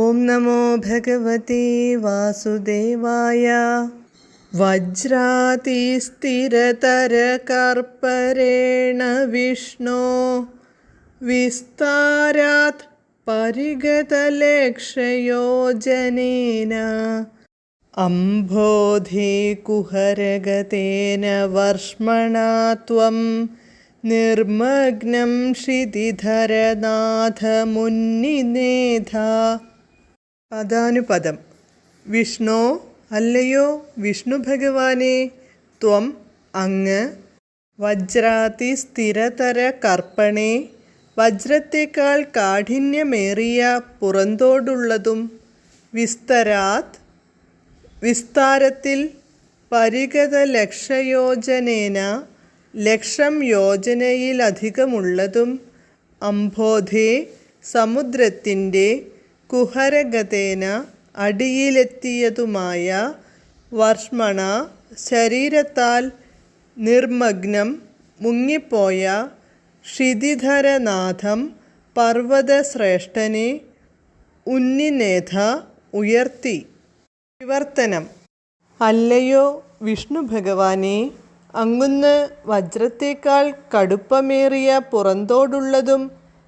ഓം നമോ ഭഗവതേ വാസുദേവായ. വജ്രാതിസ്ഥിരതരകർപ്പരേണ വിഷ്ണോ വിസ്താരാത് പരിഗതലക്ഷയോജനേന അംബോധേ കുഹരഗതേന വർഷ്മണാ ത്വം നിർമഗ്നം ക്ഷിതിധരനാഥമുന്നിനേധ. പദാനുപദം. വിഷ്ണോ അല്ലയോ വിഷ്ണു ഭഗവാനെ, ത്വം അങ്ങ്, വജ്രാതി സ്ഥിരതര കർപ്പണേ വജ്രത്തേക്കാൾ കാഠിന്യമേറിയ പുറന്തോടുള്ളതും, വിസ്തരാത് വിസ്താരത്തിൽ, പരിഗത ലക്ഷയോജനേന ലക്ഷം യോജനയിലധികമുള്ളതും, അംബോധേ സമുദ്രത്തിൻ്റെ, കുഹരഗതേന അടിയിലെത്തിയതുമായ, വർഷ്മണ ശരീരത്താൽ, നിർമഗ്നം മുങ്ങിപ്പോയ, ക്ഷിതിധരനാഥം പർവ്വതശ്രേഷ്ഠനെ, ഉന്നിനേധ ഉയർത്തി. വിവർത്തനം. അല്ലയോ വിഷ്ണു ഭഗവാനെ, അങ്ങുന്ന് വജ്രത്തേക്കാൾ കടുപ്പമേറിയ പുറന്തോടുള്ളതും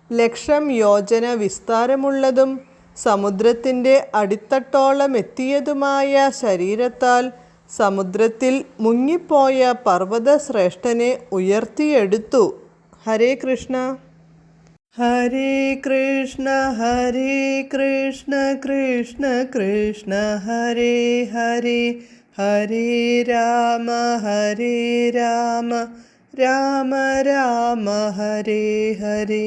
ലക്ഷം യോജന വിസ്താരമുള്ളതും സമുദ്രത്തിൻ്റെ അടിത്തട്ടോളം എത്തിയതുമായ ശരീരത്താൽ സമുദ്രത്തിൽ മുങ്ങിപ്പോയ പർവ്വതശ്രേഷ്ഠനെ ഉയർത്തിയെടുത്തു. ഹരേ കൃഷ്ണ. ഹരേ കൃഷ്ണ ഹരേ കൃഷ്ണ കൃഷ്ണ കൃഷ്ണ ഹരേ ഹരേ, ഹരേ രാമ രാമ രാമ ഹരേ ഹരേ.